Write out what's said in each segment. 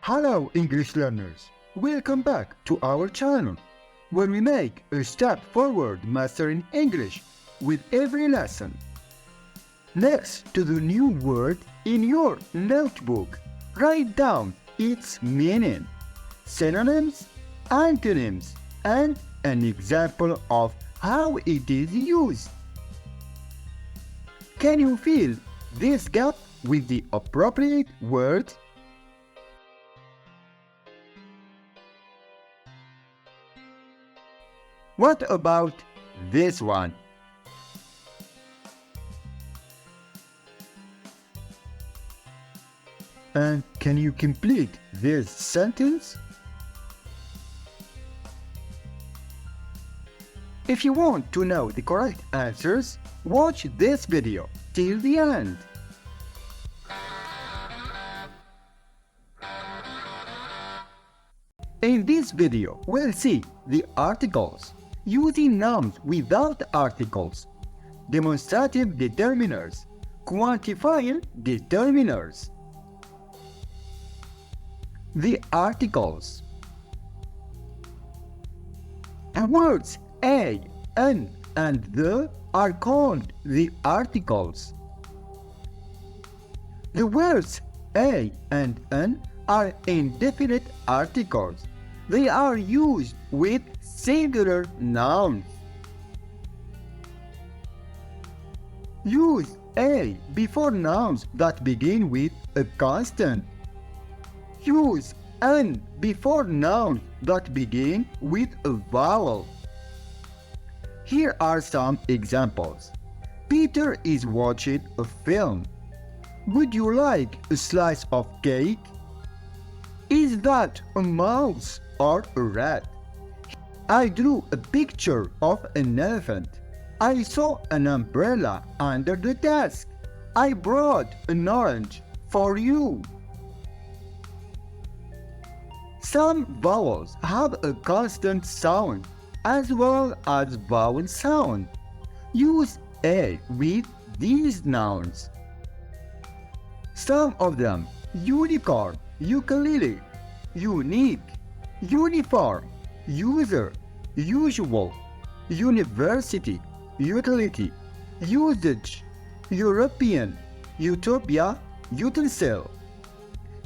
Hello English learners, welcome back to our channel, where we make a step forward mastering English with every lesson. Next to the new word in your notebook, write down its meaning, synonyms, antonyms, and an example of how it is used. Can you fill this gap with the appropriate word? What about this one? And can you complete this sentence? If you want to know the correct answers, watch this video till the end. In this video, we'll see the articles, using nouns without articles, demonstrative determiners, quantifying determiners. The articles. The words a, an, and the are called the articles. The words a and an are indefinite articles. They are used with singular nouns. Use a before nouns that begin with a constant. Use an before nouns that begin with a vowel. Here are some examples. Peter is watching a film. Would you like a slice of cake? Is that a mouse or a rat? I drew a picture of an elephant. I saw an umbrella under the desk. I brought an orange for you. Some vowels have a constant sound as well as vowel sound. Use a with these nouns. Some of them: unicorn, ukulele, unique, uniform, user, usual, university, utility, usage, European, utopia, utensil.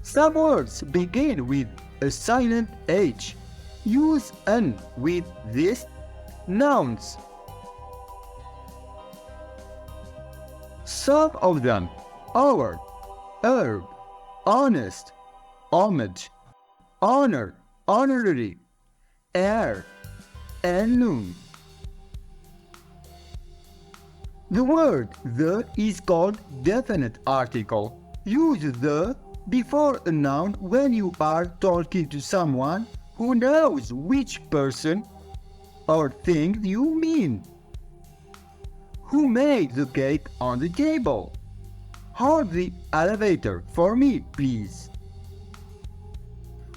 Some words begin with a silent H. Use an with these nouns. Some of them: hour, herb, honest, homage, honor, honorary, heir, heirloom. The word the is called definite article. Use the before a noun when you are talking to someone who knows which person or thing you mean. Who made the cake on the table? Hold the elevator for me, please.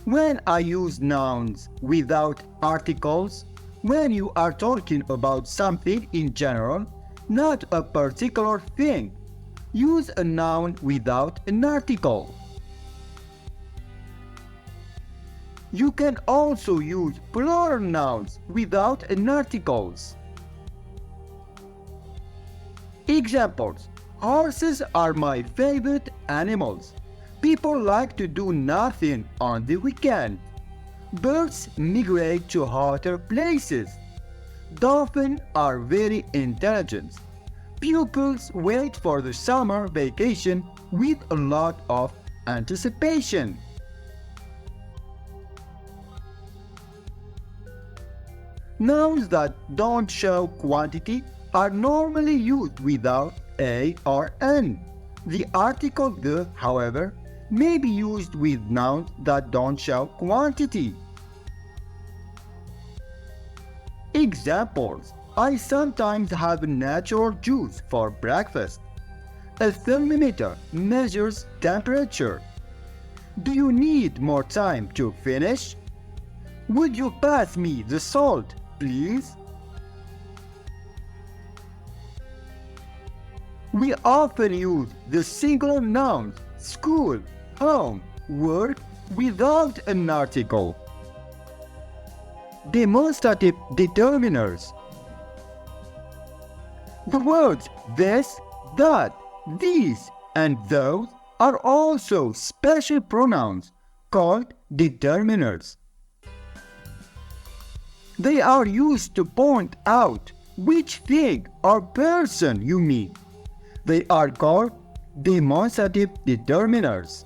When I use nouns without articles, when you are talking about something in general, not a particular thing, use a noun without an article. You can also use plural nouns without an articles. Examples: horses are my favorite animals. People like to do nothing on the weekend. Birds migrate to hotter places. Dolphins are very intelligent. Pupils wait for the summer vacation with a lot of anticipation. Nouns that don't show quantity are normally used without a or an. The article the, however, may be used with nouns that don't show quantity. Examples: I sometimes have natural juice for breakfast. A thermometer measures temperature. Do you need more time to finish? Would you pass me the salt, please? We often use the singular nouns school, home, work, without an article. Demonstrative determiners. The words this, that, these, and those are also special pronouns called determiners. They are used to point out which thing or person you mean. They are called demonstrative determiners.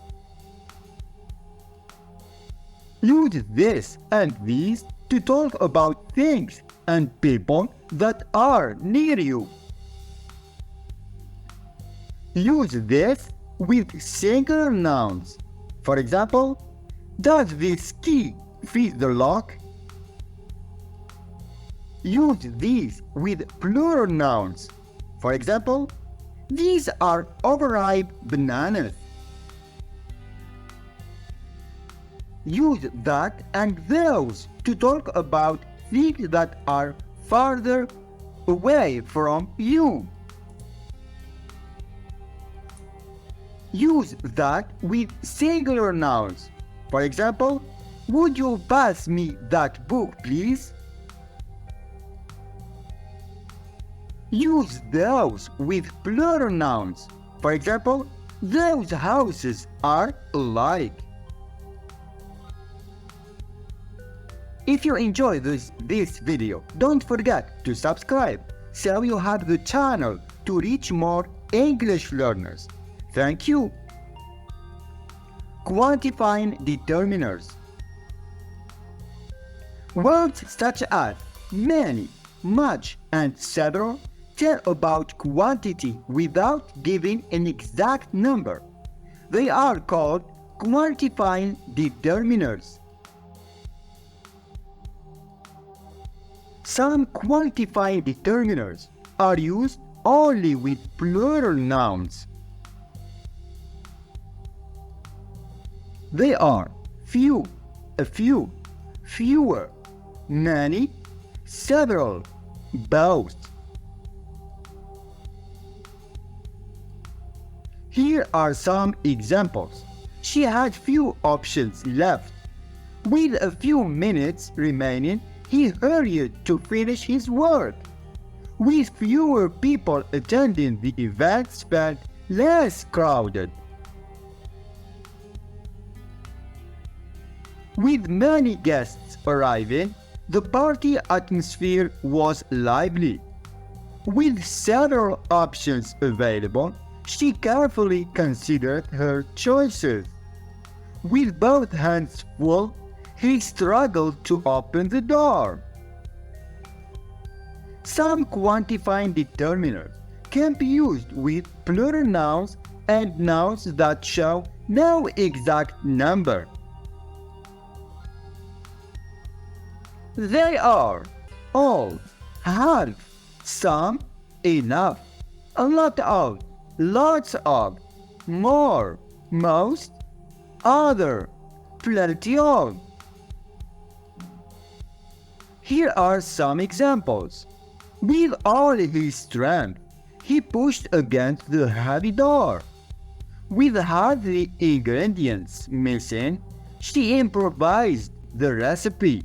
Use this and these to talk about things and people that are near you. Use this with singular nouns. For example, does this key fit the lock? Use these with plural nouns. For example, these are overripe bananas. Use that and those to talk about things that are farther away from you. Use that with singular nouns. For example, would you pass me that book, please? Use those with plural nouns. For example, those houses are alike. If you enjoyed this video, don't forget to subscribe so you have the channel to reach more English learners. Thank you. Quantifying determiners. Words such as many, much, and several tell about quantity without giving an exact number. They are called quantifying determiners. Some quantifying determiners are used only with plural nouns. They are few, a few, fewer, many, several, both. Here are some examples. She had few options left. With a few minutes remaining, he hurried to finish his work. With fewer people attending, the events felt less crowded. With many guests arriving, the party atmosphere was lively. With several options available, she carefully considered her choices. With both hands full, he struggled to open the door. Some quantifying determiners can be used with plural nouns and nouns that show no exact number. They are all, half, some, enough, a lot of, lots of, more, most, other, plenty of. Here are some examples. With all his strength, he pushed against the heavy door. With hardly ingredients missing, she improvised the recipe.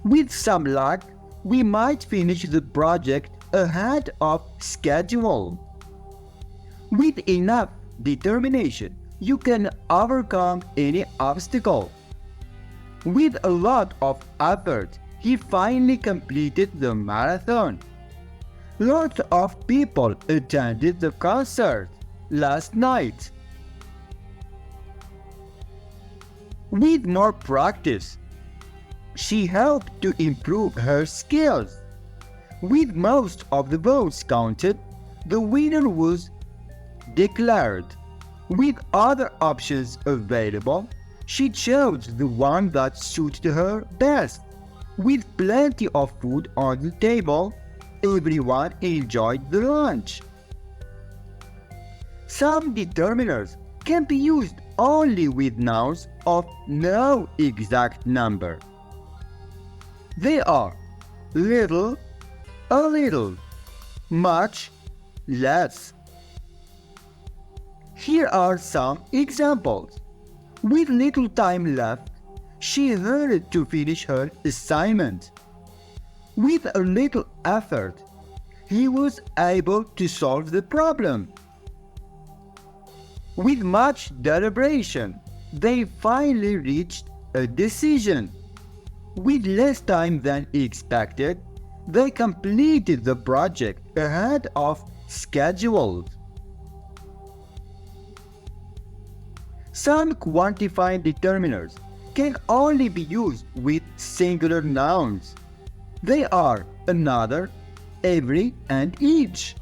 With some luck, we might finish the project ahead of schedule. With enough determination, you can overcome any obstacle. With a lot of effort, he finally completed the marathon. Lots of people attended the concert last night. With more practice, she helped to improve her skills. With most of the votes counted, the winner was declared. With other options available, she chose the one that suited her best. With plenty of food on the table, everyone enjoyed the lunch. Some determiners can be used only with nouns of no exact number. They are little, a little, much, less. Here are some examples. With little time left, she hurried to finish her assignment. With a little effort, he was able to solve the problem. With much deliberation, they finally reached a decision. With less time than expected, they completed the project ahead of schedule. Some quantifying determiners can only be used with singular nouns. They are another, every, and each.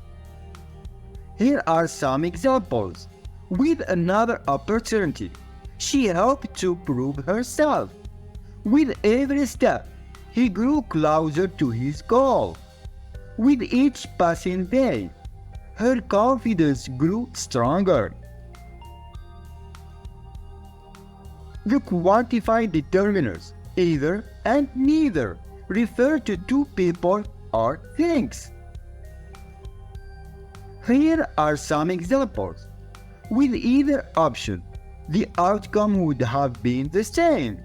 Here are some examples. With another opportunity, she hoped to prove herself. With every step, he grew closer to his goal. With each passing day, her confidence grew stronger. The quantifying determiners, either and neither, refer to two people or things. Here are some examples. With either option, the outcome would have been the same.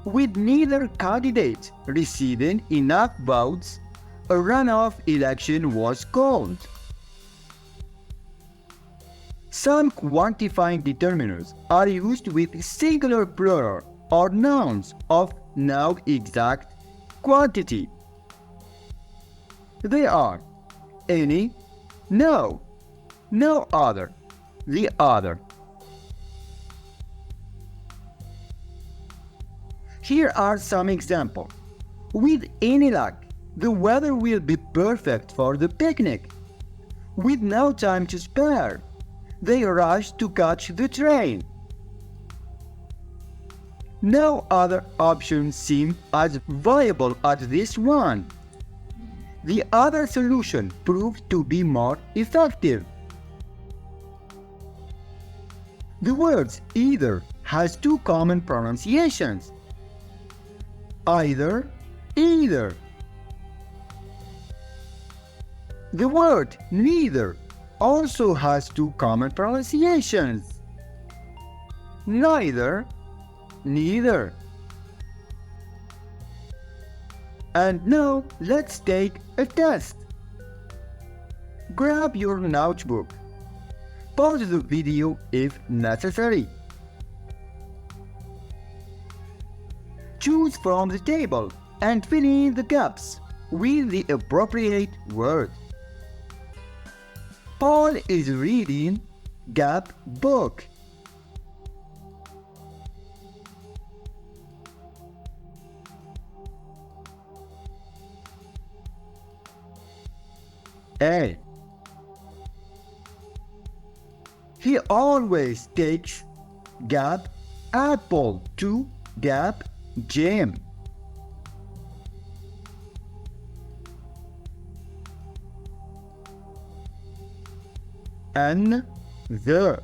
With neither candidate receiving enough votes, a runoff election was called. Some quantifying determiners are used with singular plural or nouns of no exact quantity. They are any, no, no other, the other. Here are some examples. With any luck, the weather will be perfect for the picnic. With no time to spare, they rush to catch the train. No other option seemed as viable as this one. The other solution proved to be more effective. The words either has two common pronunciations. Either, either. The word neither also has two common pronunciations. Neither, neither. And now let's take a test. Grab your notebook. Pause the video if necessary. Choose from the table and fill in the gaps with the appropriate word. Paul is reading gap book. A. He always takes gap apple to gap jam. And the.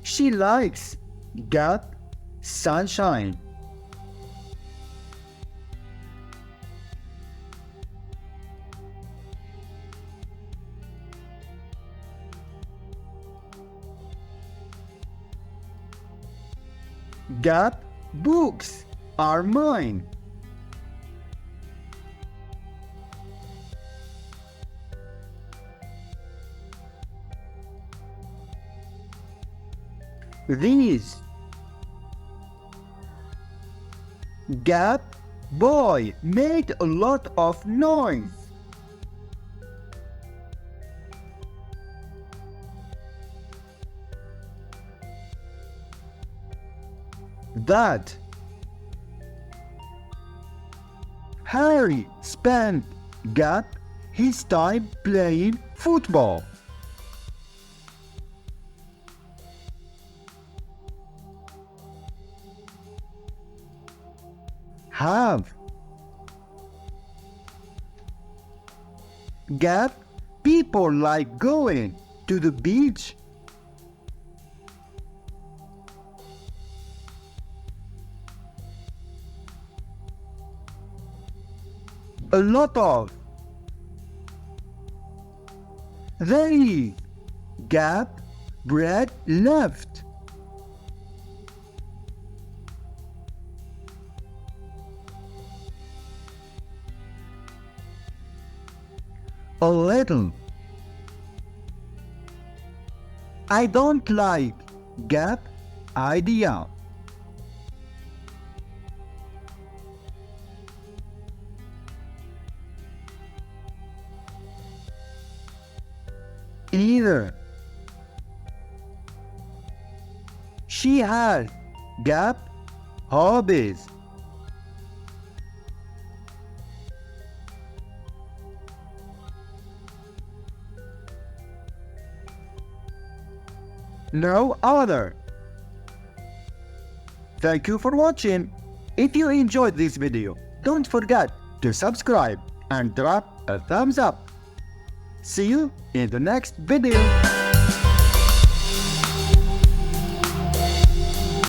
She likes gap sunshine. Gap books are mine. These. Gap boy made a lot of noise. That. Harry spent gap his time playing football. Have. Gap people like going to the beach. A lot of. There is gap bread left. a little. I don't like gap idea. Either. She has gap hobbies. No other. Thank you for watching. If you enjoyed this video, don't forget to subscribe and drop a thumbs up. See you in the next video.